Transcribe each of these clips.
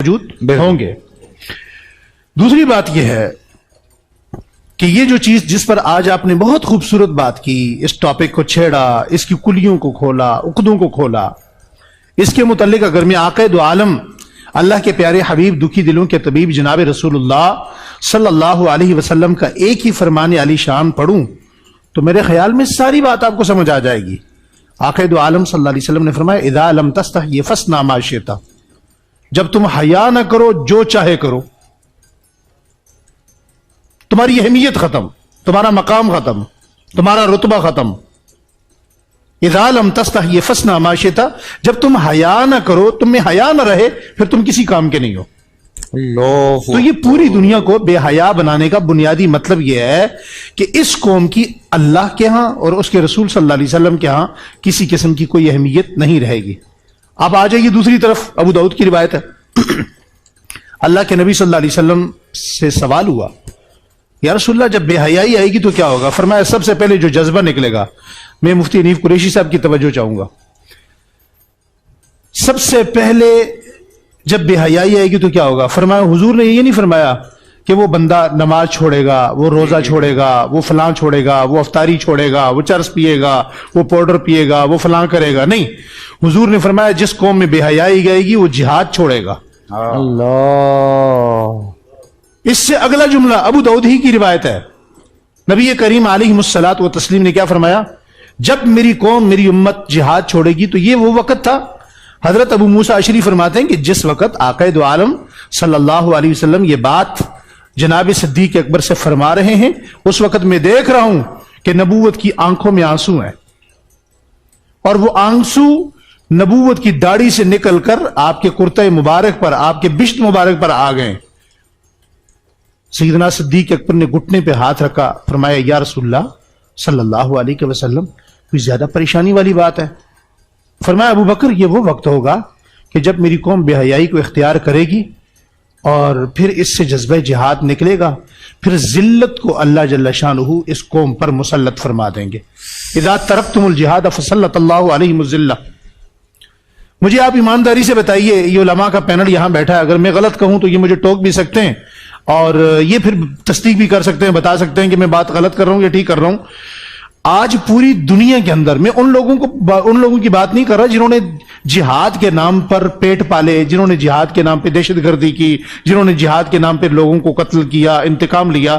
موجود ہوں گے۔ دوسری بات یہ ہے کہ یہ جو چیز جس پر آج آپ نے بہت خوبصورت بات کی، اس ٹاپک کو چھیڑا، اس کی کلیوں کو کھولا، عقدوں کو کھولا، اس کے متعلق اگر میں آقا دو عالم اللہ کے پیارے حبیب دکھی دلوں کے طبیب جناب رسول اللہ صلی اللہ علیہ وسلم کا ایک ہی فرمان علی شان پڑھوں تو میرے خیال میں ساری بات آپ کو سمجھ آ جائے گی۔ آقا دو عالم صلی اللہ علیہ وسلم نے فرمایا اذا لم تستحی فاصنع ما شئت، جب تم حیا نہ کرو جو چاہے کرو، تمہاری اہمیت ختم، تمہارا مقام ختم، تمہارا رتبہ ختم۔ اذا لم تستحی فاصنع ما شئت، جب تم حیا نہ کرو، تم میں حیا نہ رہے، پھر تم کسی کام کے نہیں ہو۔ تو یہ پوری دنیا کو بے حیا بنانے کا بنیادی مطلب یہ ہے کہ اس قوم کی اللہ کے ہاں اور اس کے رسول صلی اللہ علیہ وسلم کے ہاں کسی قسم کی کوئی اہمیت نہیں رہے گی۔ اب آ جائیے دوسری طرف، ابو داؤد کی روایت ہے، اللہ کے نبی صلی اللہ علیہ وسلم سے سوال ہوا یا رسول اللہ جب بے حیائی آئے گی تو کیا ہوگا؟ فرمایا سب سے پہلے جو جذبہ نکلے گا، میں مفتی حنیف قریشی صاحب کی توجہ چاہوں گا، سب سے پہلے جب بے حیائی آئے گی تو کیا ہوگا؟ فرمایا حضور نے یہ نہیں فرمایا کہ وہ بندہ نماز چھوڑے گا، وہ روزہ چھوڑے گا، وہ فلاں چھوڑے گا، وہ افطاری چھوڑے گا، وہ چرس پیے گا، وہ پاؤڈر پیے گا، وہ فلاں کرے گا، نہیں، حضور نے فرمایا جس قوم میں بے حیائی گئے گی وہ جہاد چھوڑے گا۔ اللہ، اس سے اگلا جملہ ابو داؤد ہی کی روایت ہے، نبی کریم علیہ الصلوۃ والتسلیم نے کیا فرمایا؟ جب میری قوم، میری امت جہاد چھوڑے گی تو یہ وہ وقت تھا، حضرت ابو موسیٰ اشعری فرماتے ہیں کہ جس وقت آقا دو عالم صلی اللہ علیہ وسلم یہ بات جناب صدیق اکبر سے فرما رہے ہیں، اس وقت میں دیکھ رہا ہوں کہ نبوت کی آنکھوں میں آنسو ہیں، اور وہ آنسو نبوت کی داڑھی سے نکل کر آپ کے کرتے مبارک پر، آپ کے بشت مبارک پر آ گئے۔ سیدنا صدیق اکبر نے گھٹنے پہ ہاتھ رکھا، فرمایا یا رسول اللہ صلی اللہ علیہ وسلم کوئی زیادہ پریشانی والی بات ہے؟ فرمایا ابو بکر یہ وہ وقت ہوگا کہ جب میری قوم بے حیائی کو اختیار کرے گی اور پھر اس سے جذبہ جہاد نکلے گا، پھر ذلت کو اللہ جل شانہ اس قوم پر مسلط فرما دیں گے۔ اذا ترکتم الجہاد فسلط اللہ علیہم الذلہ۔ مجھے آپ ایمانداری سے بتائیے، یہ علماء کا پینل یہاں بیٹھا ہے، اگر میں غلط کہوں تو یہ مجھے ٹوک بھی سکتے ہیں اور یہ پھر تصدیق بھی کر سکتے ہیں، بتا سکتے ہیں کہ میں بات غلط کر رہا ہوں یا ٹھیک کر رہا ہوں۔ آج پوری دنیا کے اندر میں ان لوگوں کی بات نہیں کر رہا جنہوں نے جہاد کے نام پر پیٹ پالے، جنہوں نے جہاد کے نام پہ دہشت گردی کی، جنہوں نے جہاد کے نام پہ لوگوں کو قتل کیا، انتقام لیا۔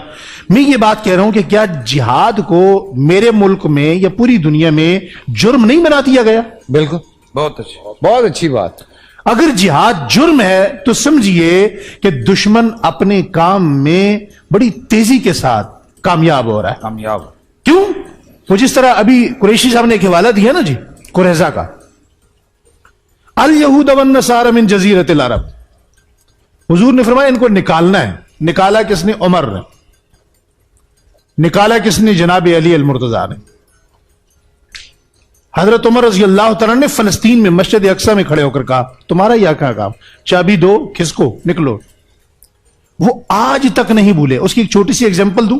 میں یہ بات کہہ رہا ہوں کہ کیا جہاد کو میرے ملک میں یا پوری دنیا میں جرم نہیں بنا دیا گیا؟ بالکل، بہت اچھی بات۔ اگر جہاد جرم ہے تو سمجھیے کہ دشمن اپنے کام میں بڑی تیزی کے ساتھ کامیاب ہو رہا ہے۔ کامیاب کیوں؟ وہ جس طرح ابھی قریشی صاحب نے ایک حوالہ دیا نا جی قریظہ کا، الیہود والنصارى من جزیرۃ العرب، حضور نے فرمایا ان کو نکالنا ہے۔ نکالا کس نے؟ عمر نے۔ نکالا کس نے؟ جناب علی المرتضیٰ نے۔ حضرت عمر رضی اللہ تعالیٰ نے فلسطین میں مسجد اقصی میں کھڑے ہو کر کہا تمہارا یہ کیا کام، چابی دو، کھسکو، نکلو۔ وہ آج تک نہیں بھولے۔ اس کی ایک چھوٹی سی ایگزامپل دوں،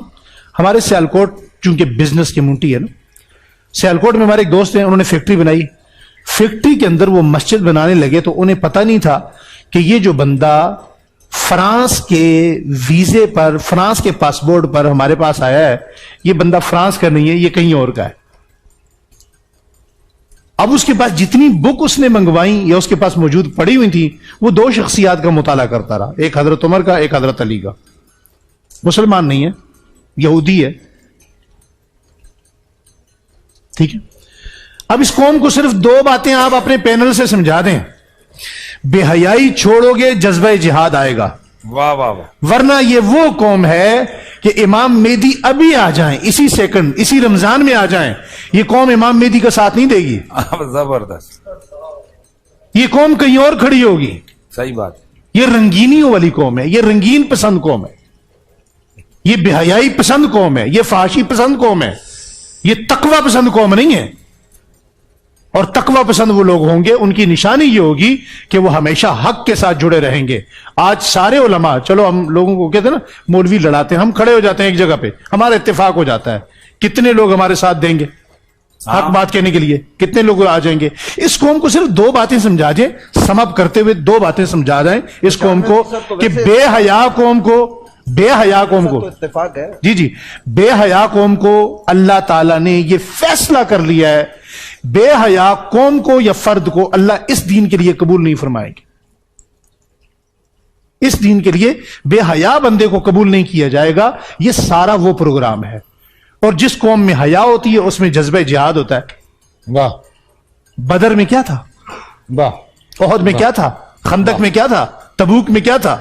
ہمارے سیالکوٹ چونکہ بزنس کی منٹی ہے نا، سیالکوٹ میں ہمارے ایک دوست ہیں، انہوں نے فیکٹری بنائی، فیکٹری کے اندر وہ مسجد بنانے لگے تو انہیں پتہ نہیں تھا کہ یہ جو بندہ فرانس کے ویزے پر، فرانس کے پاسپورٹ پر ہمارے پاس آیا ہے، یہ بندہ فرانس کا نہیں ہے، یہ کہیں اور کا ہے۔ اب اس کے پاس جتنی بک اس نے منگوائیں یا اس کے پاس موجود پڑی ہوئی تھی، وہ دو شخصیات کا مطالعہ کرتا رہا، ایک حضرت عمر کا، ایک حضرت علی کا۔ مسلمان نہیں ہے، یہودی ہے، ٹھیک ہے۔ اب اس قوم کو صرف دو باتیں آپ اپنے پینل سے سمجھا دیں، بے حیائی چھوڑو گے جذبہ جہاد آئے گا، واہ واہ واہ، ورنہ یہ وہ قوم ہے کہ امام مہدی ابھی آ جائیں، اسی سیکنڈ، اسی رمضان میں آ جائیں، یہ قوم امام مہدی کا ساتھ نہیں دے گی، زبردست، یہ قوم کہیں اور کھڑی ہوگی۔ صحیح بات۔ یہ رنگینیوں والی قوم ہے، یہ رنگین پسند قوم ہے، یہ بے حیائی پسند قوم ہے، یہ فحاشی پسند قوم ہے، یہ تقوی پسند قوم نہیں ہے۔ اور تقوی پسند وہ لوگ ہوں گے، ان کی نشانی یہ ہوگی کہ وہ ہمیشہ حق کے ساتھ جڑے رہیں گے۔ آج سارے علماء، چلو ہم لوگوں کو کہتے ہیں نا مولوی لڑاتے ہیں، ہم کھڑے ہو جاتے ہیں ایک جگہ پہ، ہمارا اتفاق ہو جاتا ہے، کتنے لوگ ہمارے ساتھ دیں گے؟ حق بات کہنے کے لیے کتنے لوگ آ جائیں گے؟ اس قوم کو صرف دو باتیں سمجھا دیں، سم اپ کرتے ہوئے دو باتیں سمجھا دیں اس قوم کو کہ بے حیا قوم کو اتفاق ہے جی بے حیا قوم کو اللہ تعالیٰ نے یہ فیصلہ کر لیا ہے، بے حیا قوم کو یا فرد کو اللہ اس دین کے لیے قبول نہیں فرمائیں گے، اس دین کے لیے بے حیا بندے کو قبول نہیں کیا جائے گا۔ یہ سارا وہ پروگرام ہے، اور جس قوم میں حیا ہوتی ہے اس میں جذبہ جہاد ہوتا ہے۔ واہ بدر میں کیا تھا؟ واہ احد میں کیا تھا؟ خندق میں کیا تھا؟ تبوک میں کیا تھا؟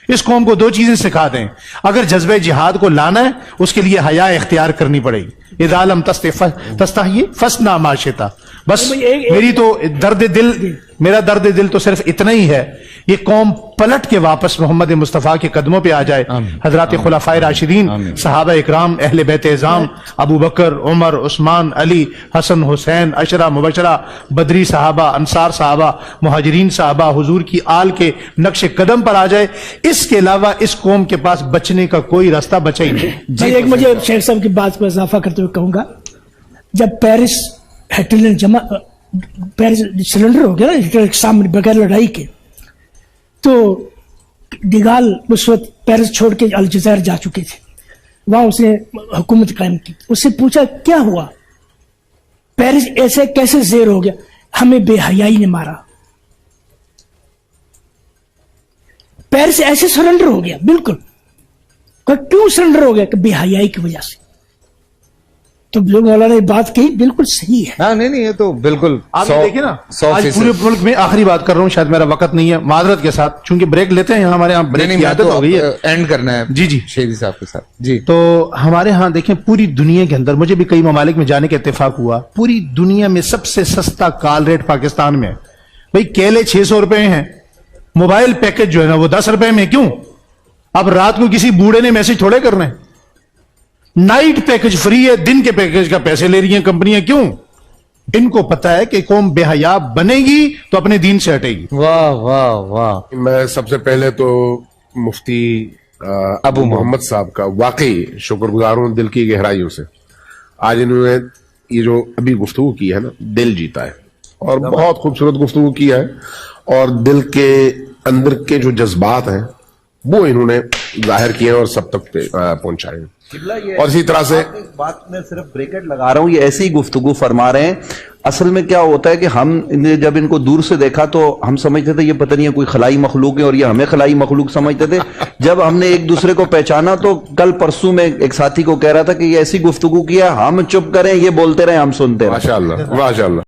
اس قوم کو دو چیزیں سکھا دیں، اگر جذبہ جہاد کو لانا ہے اس کے لیے حیا اختیار کرنی پڑے گی۔ اذا لم تستحی فاصنع ما شئت۔ بس میرا درد دل تو صرف اتنا ہی ہے، یہ قوم پلٹ کے واپس محمد مصطفیٰ کے قدموں پہ آ جائے۔ حضرات خلفائے راشدین، صحابہ اکرام، اہل بیت اعظام، ابو بکر، عمر، عثمان، علی، حسن، حسین، عشرہ مبشرہ، بدری صحابہ، انصار صحابہ، مہاجرین صحابہ حضور کی آل کے نقش قدم پر آ جائے۔ اس کے علاوہ اس قوم کے پاس بچنے کا کوئی راستہ بچا ہی نہیں۔ ایک مجھے شیخ صاحب کی بات کو اضافہ کرتے ہوئے کہوں گا، جب پیرس پیرس سلنڈر ہو گیا نا ہٹلر کے سامنے بغیر لڑائی کے، تو ڈیگال اس وقت پیرس چھوڑ کے الجزائر جا چکے تھے، وہاں اس نے حکومت قائم کی۔ اس سے پوچھا کیا ہوا، پیرس ایسے کیسے زیر ہو گیا؟ ہمیں بے حیائی نے مارا۔ پیرس ایسے سرنڈر ہو گیا، بالکل کیوں سرنڈر ہو گیا؟ کہ بے حیائی کی وجہ سے۔ تو جو مولانا نے بات کہی بالکل صحیح ہے۔ ہاں نہیں یہ تو بالکل آپ یہ دیکھیں نا، آج پورے ملک میں آخری بات کر رہا ہوں، شاید میرا وقت نہیں ہے، معذرت کے ساتھ، چونکہ بریک لیتے ہیں ہمارے یہاں، بریک کی عادت ہو گئی ہے، اینڈ کرنا ہے جی شیخی صاحب کے ساتھ۔ جی تو ہمارے ہاں دیکھیں پوری دنیا کے اندر، مجھے بھی کئی ممالک میں جانے کا اتفاق ہوا، پوری دنیا میں سب سے سستا کال ریٹ پاکستان میں ہے۔ بھئی کیلے 600 روپے ہیں، موبائل پیکج جو ہے نا وہ 10 روپے میں، کیوں؟ اب رات کو کسی بوڑھے نے میسج تھوڑے کرنا ہے، نائٹ پیکج فری ہے، دن کے پیکج کا پیسے لے رہی ہیں کمپنیاں، کیوں؟ ان کو پتا ہے کہ قوم بے حیا بنے گی تو اپنے دین سے ہٹے گی۔ واہ واہ واہ۔ میں سب سے پہلے تو مفتی ابو محمد صاحب کا واقعی شکر گزار ہوں دل کی گہرائیوں سے۔ آج انہوں نے یہ جو ابھی گفتگو کی ہے نا، دل جیتا ہے، اور بہت خوبصورت گفتگو کی ہے، اور دل کے اندر کے جو جذبات ہیں وہ انہوں نے ظاہر کیے اور سب تک پہنچائے ہیں۔ اور اسی طرح سے بات میں صرف بریکٹ لگا رہا ہوں، یہ ایسی گفتگو فرما رہے ہیں۔ اصل میں کیا ہوتا ہے کہ ہم جب ان کو دور سے دیکھا تو ہم سمجھتے تھے یہ پتہ نہیں ہے کوئی خلائی مخلوق ہے، اور یہ ہمیں خلائی مخلوق سمجھتے تھے۔ جب ہم نے ایک دوسرے کو پہچانا تو کل پرسوں میں ایک ساتھی کو کہہ رہا تھا کہ یہ ایسی گفتگو کی ہے، ہم چپ کریں یہ بولتے رہے ہم سنتے رہے۔ ماشاءاللہ ماشاءاللہ۔